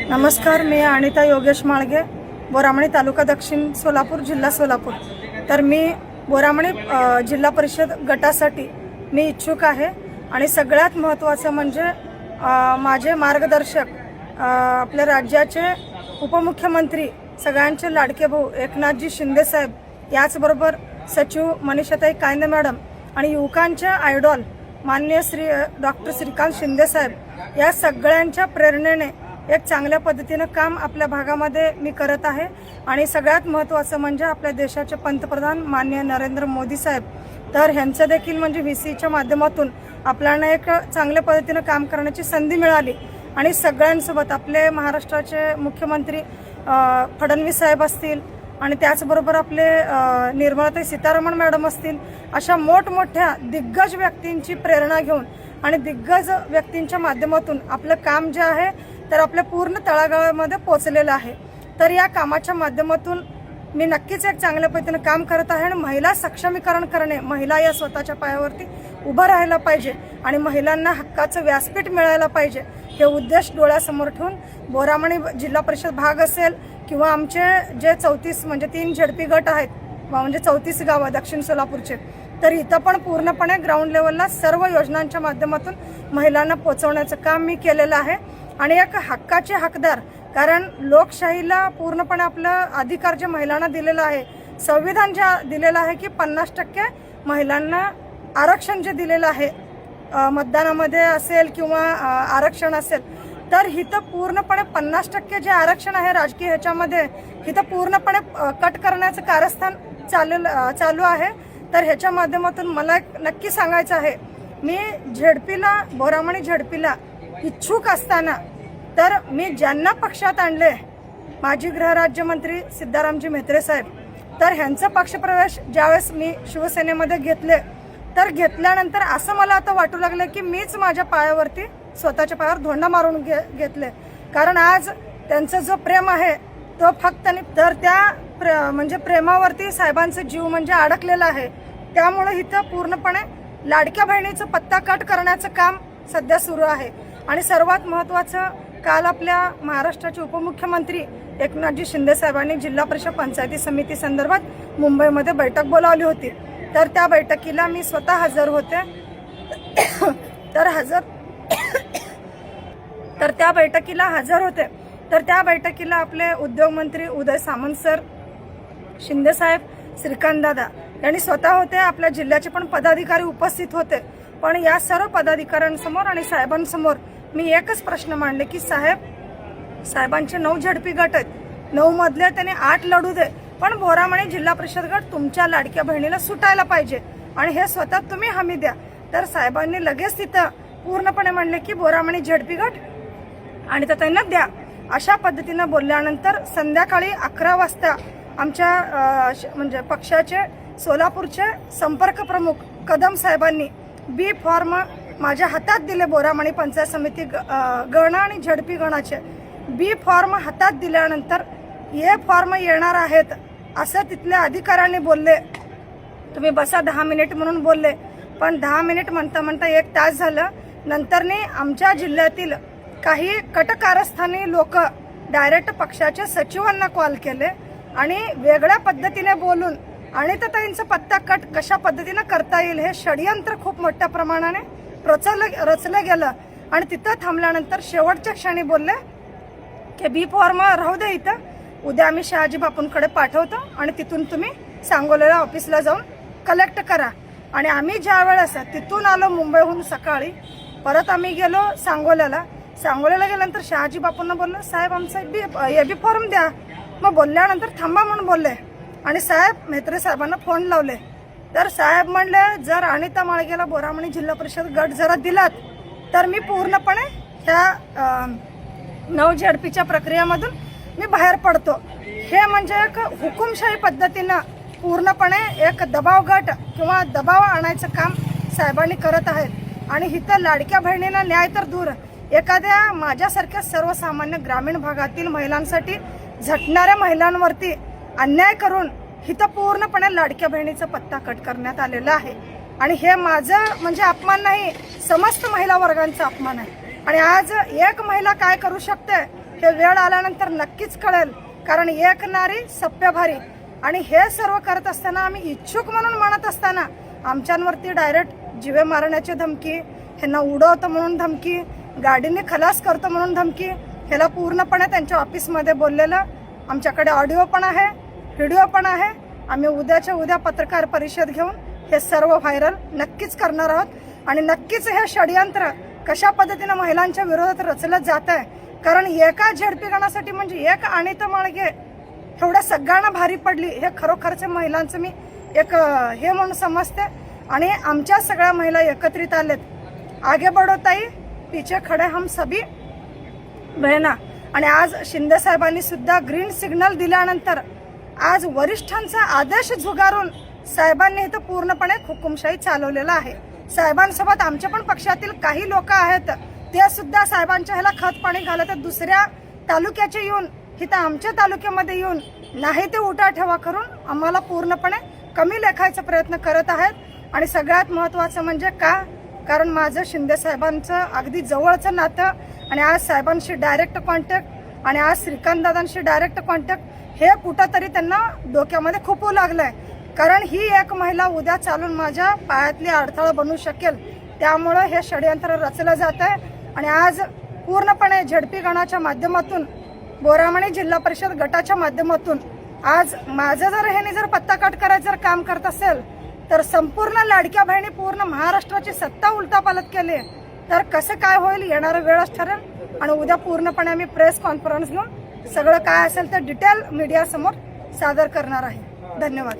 नमस्कार, मी अनिता योगेश माळगे, बोरामणी तालुका दक्षिण सोलापूर, जिल्हा सोलापूर। तर मी बोरामणी जिल्हा परिषद गटासाठी मी इच्छुक आहे आणि सगळ्यात महत्त्वाचं म्हणजे माझे मार्गदर्शक आपल्या राज्याचे उपमुख्यमंत्री सगळ्यांचे लाडके भाऊ एकनाथजी शिंदे साहेब, याचबरोबर सचिव मनीषाताई कायंदे मॅडम आणि युवकांचे आयडॉल माननीय डॉक्टर श्रीकांत शिंदे साहेब, या सगळ्यांच्या प्रेरणेने एक चांगल्या पद्धतीने काम आपल्या भागामध्ये मी करत आहे। आणि सगळ्यात महत्त्वाचं म्हणजे आपल्या देशाचे पंतप्रधान माननीय नरेंद्र मोदी साहेब, तर ह्यांचं देखील म्हणजे VCच्या माध्यमातून आपल्याला एक चांगल्या पद्धतीने काम करण्याची संधी मिळाली। आणि सगळ्यांसोबत आपले महाराष्ट्राचे मुख्यमंत्री फडणवीस साहेब असतील आणि त्याचबरोबर आपले निर्मलाताई सीतारामन मॅडम असतील, अशा मोठमोठ्या दिग्गज व्यक्तींची प्रेरणा घेऊन आणि दिग्गज व्यक्तींच्या माध्यमातून आपलं काम जे आहे तर आपल्या पूर्ण तळागाळामध्ये पोहोचलेलं आहे। तर या कामाच्या माध्यमातून मी नक्कीच एक चांगल्या पद्धतीने काम करत आहे आणि महिला सक्षमीकरण करणे, महिला या स्वतःच्या पायावरती उभं राहायला पाहिजे आणि महिलांना हक्काचं व्यासपीठ मिळायला पाहिजे, हे उद्देश डोळ्यासमोर ठेवून बोरामणी जिल्हा परिषद भाग असेल किंवा आमचे जे 34 म्हणजे 3 झेडपी गट आहेत, म्हणजे 34 गावं दक्षिण सोलापूरचे, तर इथं पण पूर्णपणे ग्राउंड लेवलला सर्व योजनांच्या माध्यमातून महिलांना पोहोचवण्याचं काम मी केलेलं आहे। आणि एक हक्काचे हकदार, कारण लोकशाहीला पूर्णपणे आपलं अधिकार जे महिलांना दिलेलं आहे, संविधान जे दिलेलं आहे की 50% महिलांना आरक्षण जे दिलेलं आहे मतदानामध्ये असेल किंवा आरक्षण असेल, तर इथं पूर्णपणे 50% जे आरक्षण आहे राजकीय ह्याच्यामध्ये इथं पूर्णपणे कट करण्याचं कारस्थान चालू आहे। तर ह्याच्या माध्यमातून मला नक्की सांगायचं आहे, मी झेडपीला बोरामणी झेडपीला इच्छुक असताना तर मी ज्यांना पक्षात आणले, माजी गृहराज्यमंत्री सिद्धारामजी म्हेत्रे साहेब, तर ह्यांचा पक्षप्रवेश ज्यावेळेस मी शिवसेनेमध्ये घेतले, तर घेतल्यानंतर असं मला आता वाटू लागलं की मीच माझ्या पायावरती स्वतःच्या पायावर धोंडा मारून घेतले, कारण आज त्यांचं जो प्रेम आहे तो फक्त तर त्या म्हणजे प्रेमावरती साहेबांचा जीव म्हणजे अडकलेला आहे। त्यामुळे इथं पूर्णपणे लाडक्या बहिणीचं पत्ता कट करण्याचं काम सध्या सुरू आहे। आणि सर्वात महत्त्वाचं, काल आपल्या महाराष्ट्राचे उपमुख्यमंत्री एकनाथजी शिंदे साहेबांनी जिल्हा परिषद पंचायती समिती संदर्भात मुंबईमध्ये बैठक बोलावली होती, तर त्या बैठकीला मी स्वतः हजर होते। तर त्या बैठकीला आपले उद्योग मंत्री उदय सामंत सर, शिंदे साहेब, श्रीकांत दादा यांनी स्वतः होते, आपल्या जिल्ह्याचे पण पदाधिकारी उपस्थित होते। पण या सर्व पदाधिकाऱ्यांसमोर आणि साहेबांसमोर मी एकच प्रश्न मांडले की साहेबांचे 9 झेडपी गट आहेत, 9 मधले त्यांनी 8 लढू दे, पण बोरामणी जिल्हा परिषद गट तुमच्या लाडक्या बहिणीला सुटायला पाहिजे आणि हे स्वतः तुम्ही हमी द्या। तर साहेबांनी लगेच तिथं पूर्णपणे म्हणले की बोरामणी झेडपी गट आणि तर त्यांना द्या। अशा पद्धतीनं बोलल्यानंतर संध्याकाळी 11 वाजता आमच्या म्हणजे पक्षाचे सोलापूरचे संपर्क प्रमुख कदम साहेबांनी बी फॉर्म माझ्या हातात दिले। बोरामणी पंचायत समिती गण आणि झेडपी गणाचे बी फॉर्म हातात दिल्यानंतर ए फॉर्म येणार आहेत असं तिथल्या अधिकाऱ्यांनी बोलले। तुम्ही बसा 10 मिनिट म्हणून बोलले, पण 10 मिनिट म्हणता म्हणता 1 तास झालं। नंतरने आमच्या जिल्ह्यातील काही कटकारस्थानी लोक डायरेक्ट पक्षाच्या सचिवांना कॉल केले आणि वेगळ्या पद्धतीने बोलून आणि तर त्यांचा पत्ता कट कशा पद्धतीने करता येईल हे षडयंत्र खूप मोठ्या प्रमाणाने रचलं गेलं। आणि तिथं थांबल्यानंतर शेवटच्या क्षणी बोलले की बी फॉर्म राहू दे, इथं उद्या आम्ही शहाजी बापूंकडे पाठवतो आणि तिथून तुम्ही सांगोल्याला ऑफिसला जाऊन कलेक्ट करा। आणि आम्ही ज्या वेळेस तिथून आलो मुंबईहून सकाळी, परत आम्ही गेलो सांगोल्याला गेल्यानंतर शहाजी बापूंना बोललो, साहेब आमचा बी फॉर्म द्या। मग बोलल्यानंतर थांबा म्हणून बोलले आणि साहेब म्हेत्रे साहेबांना फोन लावले, तर साहेब म्हणले जर अनिता माळगेला बोरामणी जिल्हा परिषद गट जरा दिलात तर मी पूर्णपणे ह्या 9 झेडपीच्या प्रक्रियेमधून मी बाहेर पडतो। हे म्हणजे एक हुकुमशाही पद्धतीनं पूर्णपणे एक दबाव गट किंवा दबाव आणायचं काम साहेबांनी करत आहेत। आणि इथं लाडक्या बहिणींना न्याय तर दूर, एखाद्या माझ्यासारख्या सर्वसामान्य ग्रामीण भागातील महिलांसाठी झटणाऱ्या महिलांवरती अन्याय करून इथं पूर्णपणे लाडक्या बहिणीचा पत्ता कट करण्यात आलेला आहे। आणि हे माझं म्हणजे अपमान नाही, समस्त महिला वर्गांचा अपमान आहे। आणि आज एक महिला काय करू शकते हे वेळ आल्यानंतर नक्कीच कळेल. कारण एक नारी सप्य भारी. आणि हे सर्व करत असताना आम्ही इच्छुक म्हणून म्हणत असताना आमच्यांवरती डायरेक्ट जीवे मारण्याची धमकी, ह्यांना उडवतं म्हणून धमकी, गाडीने खलास करतो म्हणून धमकी, ह्याला पूर्णपणे त्यांच्या ऑफिसमध्ये बोललेलं आमच्याकडे ऑडिओ पण आहे, व्हिडिओ पण आहे. आम्ही उद्याच्या उद्या पत्रकार परिषद घेऊन हे सर्व व्हायरल नक्कीच करणार आहोत. आणि नक्कीच हे षडयंत्र कशा पद्धतीने महिलांच्या विरोधात रचलं जात आहे. कारण एका झेडपी गणासाठी म्हणजे एक अनिता माळगे एवढ्या सगळ्यांना भारी पडली, हे खरोखरचे महिलांचं मी एक हे म्हणून समजते. आणि आमच्या सगळ्या महिला एकत्रित आलेत. आगे बढो ताई, पीछे खडे हम सभी बहिणा. आणि आज शिंदे साहेबांनी सुद्धा ग्रीन सिग्नल दिल्यानंतर आज वरिष्ठांचा आदेश झुगारून साहेबांनी इथं पूर्णपणे हुकुमशाही चालवलेला आहे. साहेबांसोबत आमच्या पण पक्षातील काही लोक आहेत, ते सुद्धा साहेबांच्या ह्याला खत पाणी घालत दुसऱ्या तालुक्याचे येऊन इथं आमच्या तालुक्यामध्ये येऊन नाही ते उठाठेवा करून आम्हाला पूर्णपणे कमी लेखायचा प्रयत्न करत आहेत. आणि सगळ्यात महत्त्वाचं म्हणजे का, कारण माझं शिंदे साहेबांचं अगदी जवळचं नातं आणि आज साहेबांशी डायरेक्ट कॉन्टॅक्ट आणि आज श्रीकांतदादांशी डायरेक्ट कॉन्टॅक्ट हे कुठंतरी त्यांना डोक्यामध्ये खूप लागलंय. कारण ही एक महिला उद्या चालून माझ्या पायातली अडथळा बनू शकेल. त्यामुळं हे षडयंत्र रचलं जात आहे. आणि आज पूर्णपणे झेडपी गणाच्या माध्यमातून, बोरामणी जिल्हा परिषद गटाच्या माध्यमातून आज माझं जर ह्याने जर पत्ता काट करायचं जर काम करत असेल तर संपूर्ण लाडक्या बहिणी पूर्ण महाराष्ट्राची सत्ता उलटापालट केली तर कसं काय होईल येणारा वेळच ठरेल. आणि उद्या पूर्णपणे आम्ही प्रेस कॉन्फरन्स घेऊन सगळं काय असेल ते डिटेल मीडिया समोर सादर करणार आहे. धन्यवाद.